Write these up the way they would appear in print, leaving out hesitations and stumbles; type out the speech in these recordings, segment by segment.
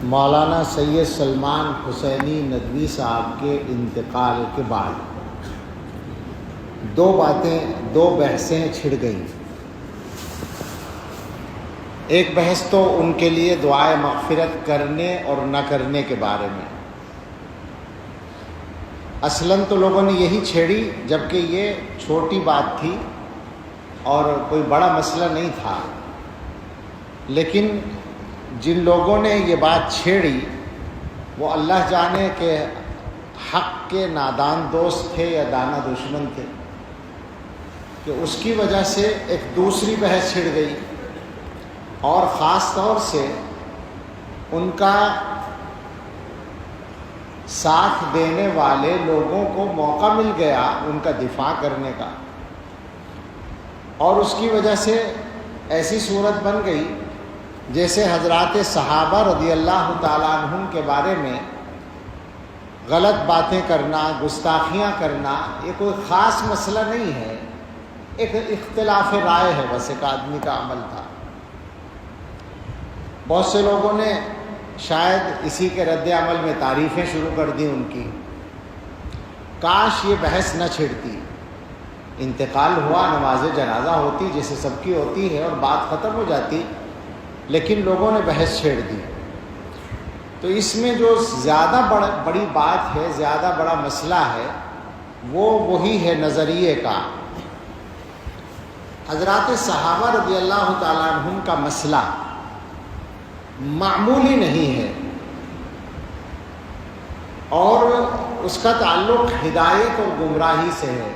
مولانا سید سلمان حسینی ندوی صاحب کے انتقال کے بعد دو بحثیں چھڑ گئیں۔ ایک بحث تو ان کے لیے دعائے مغفرت کرنے اور نہ کرنے کے بارے میں۔ اصلاً تو لوگوں نے یہی چھیڑی جبکہ یہ چھوٹی بات تھی اور کوئی بڑا مسئلہ نہیں تھا، لیکن جن لوگوں نے یہ بات چھیڑی وہ اللہ جانے کہ حق کے نادان دوست تھے یا دانا دشمن تھے، کہ اس کی وجہ سے ایک دوسری بحث چھڑ گئی، اور خاص طور سے ان کا ساتھ دینے والے لوگوں کو موقع مل گیا ان کا دفاع کرنے کا، اور اس کی وجہ سے ایسی صورت بن گئی جیسے حضرات صحابہ رضی اللہ تعالیٰ عنہم کے بارے میں غلط باتیں کرنا، گستاخیاں کرنا، یہ کوئی خاص مسئلہ نہیں ہے، ایک اختلاف رائے ہے، بس ایک آدمی کا عمل تھا۔ بہت سے لوگوں نے شاید اسی کے رد عمل میں تعریفیں شروع کر دی ان کی، کاش یہ بحث نہ چھڑتی، انتقال ہوا، نماز جنازہ ہوتی جیسے سب کی ہوتی ہے اور بات ختم ہو جاتی، لیکن لوگوں نے بحث چھیڑ دی۔ تو اس میں جو زیادہ بڑی بات ہے، زیادہ بڑا مسئلہ ہے، وہی ہے نظریے کا۔ حضرات صحابہ رضی اللہ تعالیٰ عنہم کا مسئلہ معمولی نہیں ہے، اور اس کا تعلق ہدایت اور گمراہی سے ہے،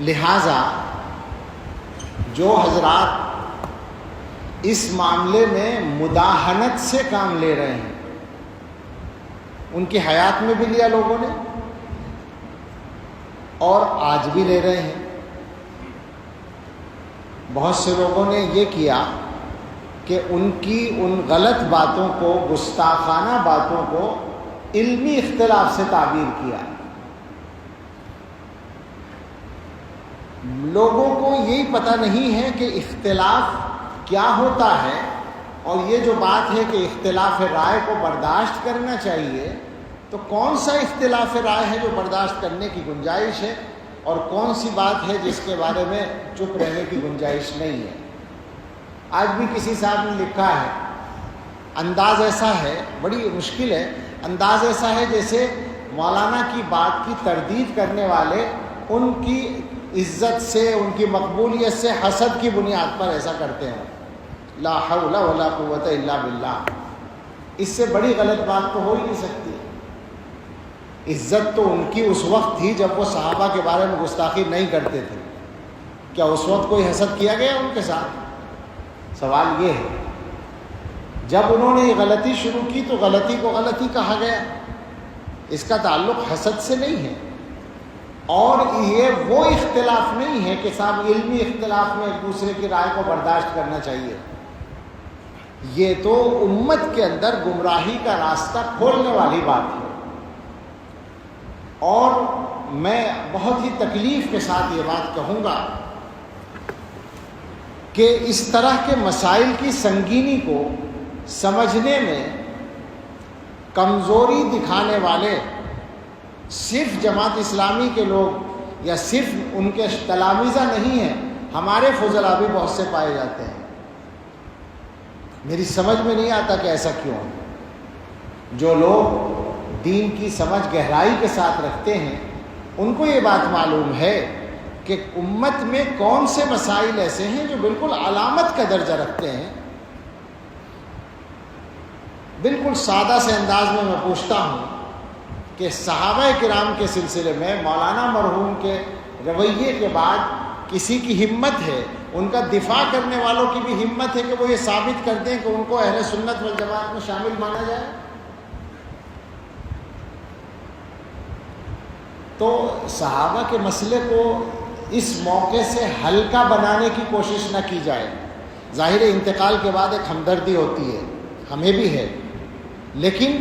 لہذا جو حضرات اس معاملے میں مداہنت سے کام لے رہے ہیں، ان کی حیات میں بھی لیا لوگوں نے اور آج بھی لے رہے ہیں۔ بہت سے لوگوں نے یہ کیا کہ ان کی ان غلط باتوں کو، گستاخانہ باتوں کو علمی اختلاف سے تعبیر کیا۔ لوگوں کو یہی پتہ نہیں ہے کہ اختلاف کیا ہوتا ہے، اور یہ جو بات ہے کہ اختلاف رائے کو برداشت کرنا چاہیے، تو کون سا اختلاف رائے ہے جو برداشت کرنے کی گنجائش ہے، اور کون سی بات ہے جس کے بارے میں چپ رہنے کی گنجائش نہیں ہے۔ آج بھی کسی صاحب نے لکھا ہے، انداز ایسا ہے، بڑی مشکل ہے، انداز ایسا ہے جیسے مولانا کی بات کی تردید کرنے والے ان کی عزت سے، ان کی مقبولیت سے حسد کی بنیاد پر ایسا کرتے ہیں۔ لا حول ولا قوت الا باللہ، اس سے بڑی غلط بات تو ہو ہی نہیں سکتی۔ عزت تو ان کی اس وقت تھی جب وہ صحابہ کے بارے میں گستاخی نہیں کرتے تھے، کیا اس وقت کوئی حسد کیا گیا ان کے ساتھ؟ سوال یہ ہے، جب انہوں نے یہ غلطی شروع کی تو غلطی کو غلطی کہا گیا، اس کا تعلق حسد سے نہیں ہے، اور یہ وہ اختلاف نہیں ہے کہ صاحب علمی اختلاف میں ایک دوسرے کی رائے کو برداشت کرنا چاہیے، یہ تو امت کے اندر گمراہی کا راستہ کھولنے والی بات ہے۔ اور میں بہت ہی تکلیف کے ساتھ یہ بات کہوں گا کہ اس طرح کے مسائل کی سنگینی کو سمجھنے میں کمزوری دکھانے والے صرف جماعت اسلامی کے لوگ یا صرف ان کے تلامذہ نہیں ہیں، ہمارے فضلاء بھی بہت سے پائے جاتے ہیں۔ میری سمجھ میں نہیں آتا کہ ایسا کیوں ہے۔ جو لوگ دین کی سمجھ گہرائی کے ساتھ رکھتے ہیں، ان کو یہ بات معلوم ہے کہ امت میں کون سے مسائل ایسے ہیں جو بالکل علامت کا درجہ رکھتے ہیں۔ بالکل سادہ سے انداز میں پوچھتا ہوں کہ صحابہ کرام کے سلسلے میں مولانا مرحوم کے رویے کے بعد کسی کی ہمت ہے، ان کا دفاع کرنے والوں کی بھی ہمت ہے کہ وہ یہ ثابت کر دیں کہ ان کو اہل سنت والجماعت میں شامل مانا جائے؟ تو صحابہ کے مسئلے کو اس موقع سے ہلکا بنانے کی کوشش نہ کی جائے۔ ظاہر انتقال کے بعد ایک ہمدردی ہوتی ہے، ہمیں بھی ہے، لیکن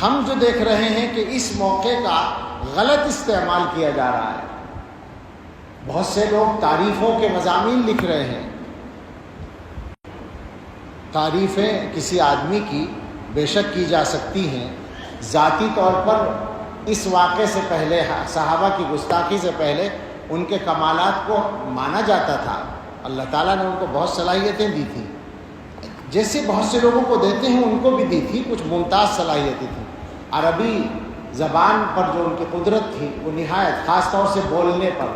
ہم جو دیکھ رہے ہیں کہ اس موقع کا غلط استعمال کیا جا رہا ہے۔ بہت سے لوگ تعریفوں کے مضامین لکھ رہے ہیں، تعریفیں کسی آدمی کی بے شک کی جا سکتی ہیں، ذاتی طور پر اس واقعے سے پہلے، صحابہ کی گستاخی سے پہلے ان کے کمالات کو مانا جاتا تھا۔ اللہ تعالیٰ نے ان کو بہت صلاحیتیں دی تھیں، جیسے بہت سے لوگوں کو دیتے ہیں ان کو بھی دی تھی، کچھ ممتاز صلاحیتیں تھیں۔ عربی زبان پر جو ان کی قدرت تھی وہ نہایت، خاص طور سے بولنے پر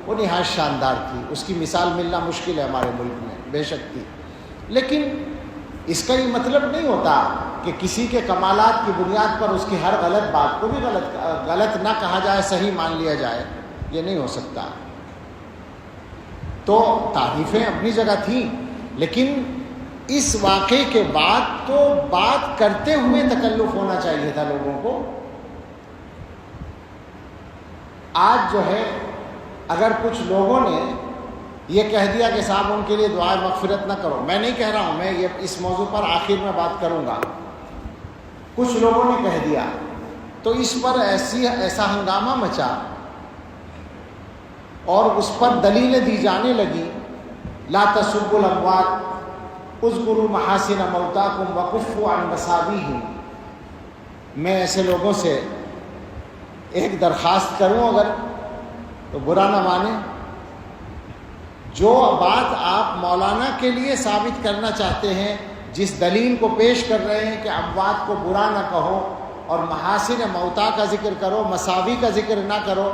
وہ نہایت شاندار تھی، اس کی مثال ملنا مشکل ہے ہمارے ملک میں، بے شک تھی۔ لیکن اس کا یہ مطلب نہیں ہوتا کہ کسی کے کمالات کی بنیاد پر اس کی ہر غلط بات کو بھی غلط نہ کہا جائے، صحیح مان لیا جائے، یہ نہیں ہو سکتا۔ تو تعریفیں اپنی جگہ تھیں، لیکن اس واقعے کے بعد تو بات کرتے ہوئے تکلف ہونا چاہیے تھا لوگوں کو۔ آج جو ہے اگر کچھ لوگوں نے یہ کہہ دیا کہ صاحب ان کے لیے دعائے مغفرت نہ کرو، میں نہیں کہہ رہا ہوں، میں یہ اس موضوع پر آخر میں بات کروں گا، کچھ لوگوں نے کہہ دیا تو اس پر ایسا ہنگامہ مچا اور اس پر دلیلیں دی جانے لگی، لا تسبوا الاموات اذکروا محاسن موتاکم وکفوا عن مساویہم۔ میں ایسے لوگوں سے ایک درخواست کروں اگر تو برا نہ مانیں، جو بات آپ مولانا کے لیے ثابت کرنا چاہتے ہیں، جس دلیل کو پیش کر رہے ہیں کہ اموات کو برا نہ کہو اور محاسن موتا کا ذکر کرو، مساوی کا ذکر نہ کرو،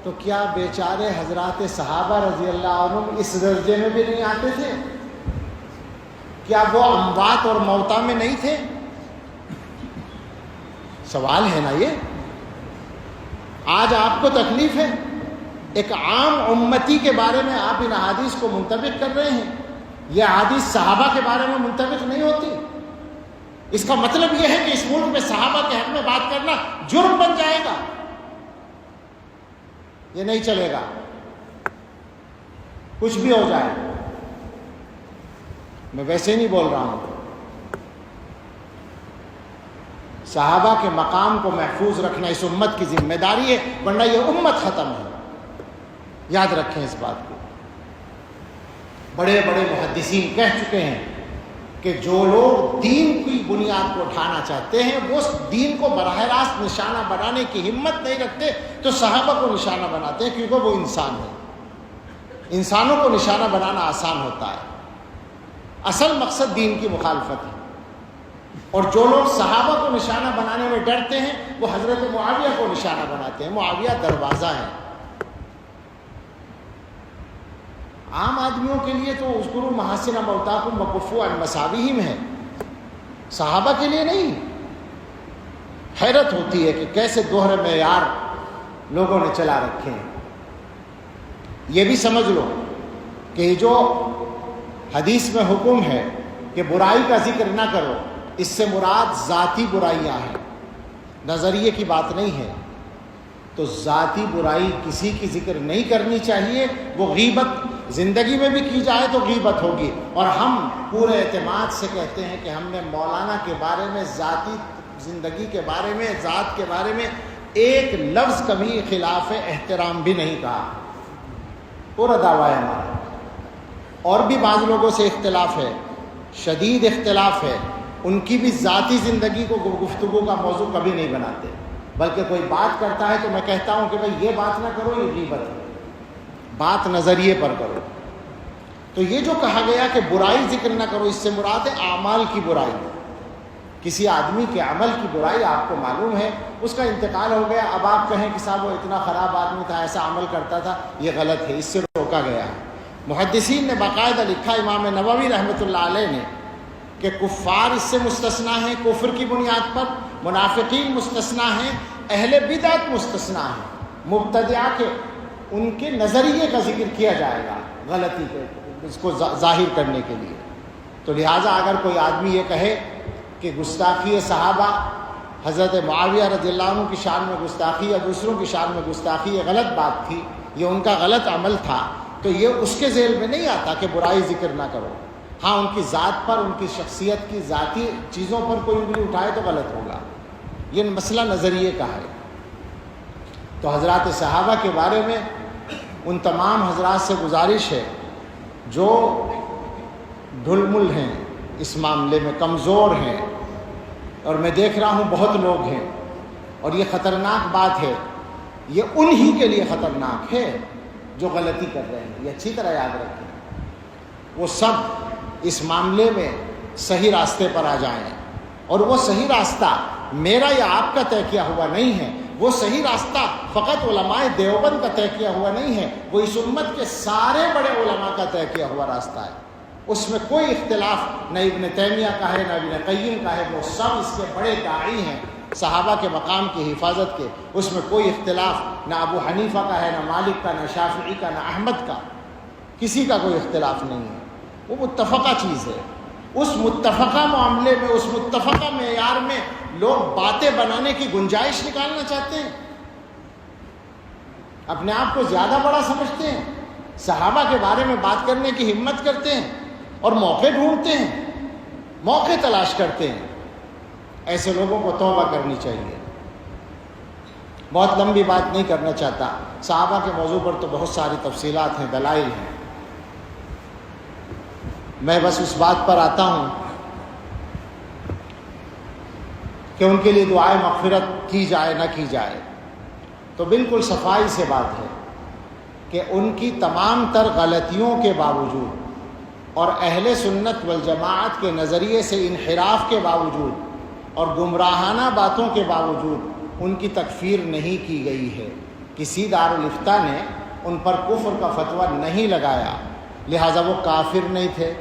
تو کیا بیچارے حضرات صحابہ رضی اللہ عنہم اس درجے میں بھی نہیں آتے تھے؟ کیا وہ اموات اور موتا میں نہیں تھے؟ سوال ہے نا یہ۔ آج آپ کو تکلیف ہے، ایک عام امتی کے بارے میں آپ ان احادیث کو منطبق کر رہے ہیں، یہ احادیث صحابہ کے بارے میں منطبق نہیں ہوتی۔ اس کا مطلب یہ ہے کہ اس ملک میں صحابہ کے حق میں بات کرنا جرم بن جائے گا، یہ نہیں چلے گا، کچھ بھی ہو جائے۔ میں ویسے نہیں بول رہا ہوں، صحابہ کے مقام کو محفوظ رکھنا اس امت کی ذمہ داری ہے، ورنہ یہ امت ختم ہے، یاد رکھیں اس بات کو۔ بڑے بڑے محدثین کہہ چکے ہیں کہ جو لوگ دین کی بنیاد کو اٹھانا چاہتے ہیں وہ دین کو براہ راست نشانہ بنانے کی ہمت نہیں رکھتے، تو صحابہ کو نشانہ بناتے ہیں، کیونکہ وہ انسان ہیں، انسانوں کو نشانہ بنانا آسان ہوتا ہے۔ اصل مقصد دین کی مخالفت ہے، اور جو لوگ صحابہ کو نشانہ بنانے میں ڈرتے ہیں وہ حضرت معاویہ کو نشانہ بناتے ہیں۔ معاویہ دروازہ ہے عام آدمیوں کے لیے، تو اذکروا محاسن موتاکم وکفوا عن مساویہم ہے، صحابہ کے لیے نہیں۔ حیرت ہوتی ہے کہ کیسے دوہرے معیار لوگوں نے چلا رکھے ہیں۔ یہ بھی سمجھ لو کہ جو حدیث میں حکم ہے کہ برائی کا ذکر نہ کرو، اس سے مراد ذاتی برائیاں ہیں، نظریے کی بات نہیں ہے۔ تو ذاتی برائی کسی کی ذکر نہیں کرنی چاہیے، وہ غیبت زندگی میں بھی کی جائے تو غیبت ہوگی۔ اور ہم پورے اعتماد سے کہتے ہیں کہ ہم نے مولانا کے بارے میں، ذاتی زندگی کے بارے میں، ذات کے بارے میں ایک لفظ کبھی خلاف احترام بھی نہیں کہا، پورا دعویٰ ہے ہمارا۔ اور بھی بعض لوگوں سے اختلاف ہے، شدید اختلاف ہے، ان کی بھی ذاتی زندگی کو گفتگو کا موضوع کبھی نہیں بناتے، بلکہ کوئی بات کرتا ہے تو میں کہتا ہوں کہ بھائی یہ بات نہ کرو، یہ غیبت ہے، بات نظریے پر کرو۔ تو یہ جو کہا گیا کہ برائی ذکر نہ کرو، اس سے مراد ہے اعمال کی برائی، کسی آدمی کے عمل کی برائی آپ کو معلوم ہے، اس کا انتقال ہو گیا، اب آپ کہیں کہ صاحب وہ اتنا خراب آدمی تھا، ایسا عمل کرتا تھا، یہ غلط ہے، اس سے روکا گیا ہے۔ محدثین نے باقاعدہ لکھا، امام نووی رحمۃ اللہ علیہ نے، کہ کفار اس سے مستثنا ہیں کفر کی بنیاد پر، منافقین مستثنا ہیں، اہل بدعت مستثنا ہیں، مبتدعہ کے ان کے نظریے کا ذکر کیا جائے گا غلطی کے، اس کو ظاہر کرنے کے لیے۔ تو لہٰذا اگر کوئی آدمی یہ کہے کہ گستاخی صحابہ، حضرت معاویہ رضی اللہ عنہ کی شان میں گستاخی یا دوسروں کی شان میں گستاخی، یہ غلط بات تھی، یہ ان کا غلط عمل تھا، تو یہ اس کے ذیل میں نہیں آتا کہ برائی ذکر نہ کرو۔ ہاں ان کی ذات پر، ان کی شخصیت کی ذاتی چیزوں پر کوئی انگلی اٹھائے تو غلط ہوگا، یہ مسئلہ نظریے کا ہے۔ تو حضرات صحابہ کے بارے میں ان تمام حضرات سے گزارش ہے جو ڈھل مل ہیں، اس معاملے میں کمزور ہیں، اور میں دیکھ رہا ہوں بہت لوگ ہیں، اور یہ خطرناک بات ہے، یہ انہی کے لیے خطرناک ہے جو غلطی کر رہے ہیں، یہ اچھی طرح یاد رکھیں۔ وہ سب اس معاملے میں صحیح راستے پر آ جائیں، اور وہ صحیح راستہ میرا یا آپ کا طے کیا ہوا نہیں ہے، وہ صحیح راستہ فقط علماء دیوبند کا طے کیا ہوا نہیں ہے، وہ اس امت کے سارے بڑے علماء کا طے کیا ہوا راستہ ہے۔ اس میں کوئی اختلاف نہ ابن تیمیہ کا ہے نہ ابن قیم کا ہے، وہ سب اس کے بڑے داعی ہیں صحابہ کے مقام کی حفاظت کے۔ اس میں کوئی اختلاف نہ ابو حنیفہ کا ہے، نہ مالک کا، نہ شافعی کا، نہ احمد کا، کسی کا کوئی اختلاف نہیں ہے، وہ متفقہ چیز ہے۔ اس متفقہ معاملے میں، اس متفقہ معیار میں لوگ باتیں بنانے کی گنجائش نکالنا چاہتے ہیں، اپنے آپ کو زیادہ بڑا سمجھتے ہیں، صحابہ کے بارے میں بات کرنے کی ہمت کرتے ہیں، اور موقع ڈھونڈتے ہیں، موقع تلاش کرتے ہیں۔ ایسے لوگوں کو توبہ کرنی چاہیے۔ بہت لمبی بات نہیں کرنا چاہتا، صحابہ کے موضوع پر تو بہت ساری تفصیلات ہیں، دلائل ہیں، میں بس اس بات پر آتا ہوں کہ ان کے لیے دعائے مغفرت کی جائے نہ کی جائے، تو بالکل صفائی سے بات ہے کہ ان کی تمام تر غلطیوں کے باوجود اور اہل سنت والجماعت کے نظریے سے انحراف کے باوجود اور گمراہانہ باتوں کے باوجود ان کی تکفیر نہیں کی گئی ہے۔ کسی دارالافتاء نے ان پر کفر کا فتویٰ نہیں لگایا، لہٰذا وہ کافر نہیں تھے۔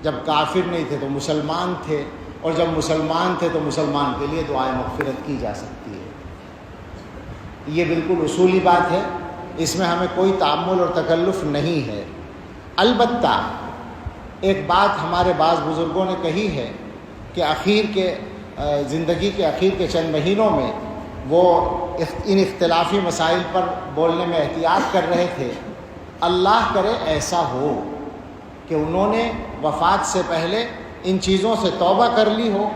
جب کافر نہیں تھے تو مسلمان تھے، اور جب مسلمان تھے تو مسلمان کے لیے دعائے مغفرت کی جا سکتی ہے۔ یہ بالکل اصولی بات ہے، اس میں ہمیں کوئی تعمل اور تکلف نہیں ہے۔ البتہ ایک بات ہمارے بعض بزرگوں نے کہی ہے کہ زندگی کے اخیر کے چند مہینوں میں وہ ان اختلافی مسائل پر بولنے میں احتیاط کر رہے تھے۔ اللہ کرے ایسا ہو کہ انہوں نے وفات سے پہلے ان چیزوں سے توبہ کر لی ہو۔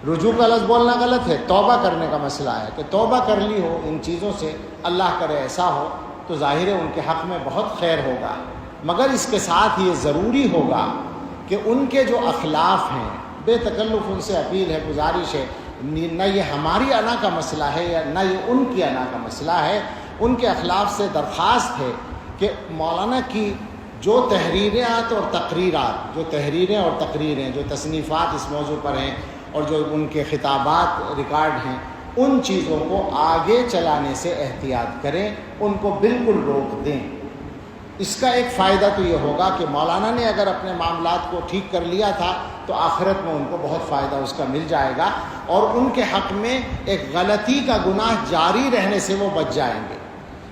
رجوع کا لفظ بولنا غلط ہے، توبہ کرنے کا مسئلہ ہے کہ توبہ کر لی ہو ان چیزوں سے، اللہ کرے ایسا ہو، تو ظاہر ہے ان کے حق میں بہت خیر ہوگا، مگر اس کے ساتھ یہ ضروری ہوگا کہ ان کے جو اخلاف ہیں، بے تکلف ان سے اپیل ہے، گزارش ہے، نہ یہ ہماری انا کا مسئلہ ہے یا نہ یہ ان کی انا کا مسئلہ ہے، ان کے اخلاف سے درخواست ہے کہ مولانا کی جو تحریرات اور تقریرات، جو تحریریں اور تقریریں، جو تصنیفات اس موضوع پر ہیں اور جو ان کے خطابات ریکارڈ ہیں، ان چیزوں کو آگے چلانے سے احتیاط کریں، ان کو بالکل روک دیں۔ اس کا ایک فائدہ تو یہ ہوگا کہ مولانا نے اگر اپنے معاملات کو ٹھیک کر لیا تھا تو آخرت میں ان کو بہت فائدہ اس کا مل جائے گا، اور ان کے حق میں ایک غلطی کا گناہ جاری رہنے سے وہ بچ جائیں گے۔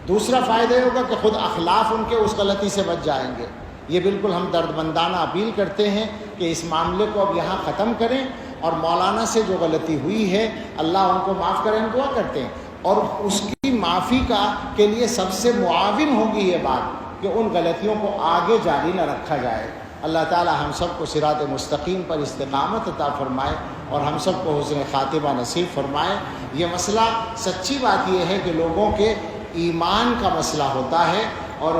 دوسرا فائدہ یہ ہوگا کہ خود اخلاف ان کے اس غلطی سے بچ جائیں گے۔ یہ بالکل ہم دردمندانہ اپیل کرتے ہیں کہ اس معاملے کو اب یہاں ختم کریں، اور مولانا سے جو غلطی ہوئی ہے اللہ ان کو معاف کریں، دعا کرتے ہیں، اور اس کی معافی کے لیے سب سے معاون ہوگی یہ بات کہ ان غلطیوں کو آگے جاری نہ رکھا جائے۔ اللہ تعالی ہم سب کو صراط مستقیم پر استقامت عطا فرمائے، اور ہم سب کو حسن خاتمہ نصیب فرمائے۔ یہ مسئلہ سچی بات یہ ہے کہ لوگوں کے ایمان کا مسئلہ ہوتا ہے اور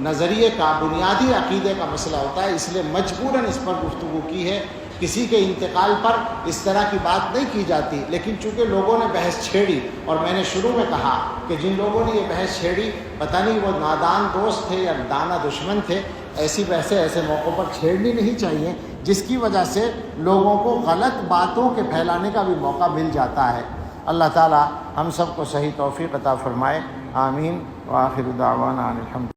نظریے کا، بنیادی عقیدے کا مسئلہ ہوتا ہے، اس لیے مجبوراً اس پر گفتگو کی ہے۔ کسی کے انتقال پر اس طرح کی بات نہیں کی جاتی، لیکن چونکہ لوگوں نے بحث چھیڑی، اور میں نے شروع میں کہا کہ جن لوگوں نے یہ بحث چھیڑی پتہ نہیں وہ نادان دوست تھے یا دانا دشمن تھے، ایسی بحثیں ایسے موقعوں پر چھیڑنی نہیں چاہیے، جس کی وجہ سے لوگوں کو غلط باتوں کے پھیلانے کا بھی موقع مل جاتا ہے۔ اللہ تعالی ہم سب کو صحیح توفیق عطا فرمائے، آمین، وآخر دعوانا ان الحمد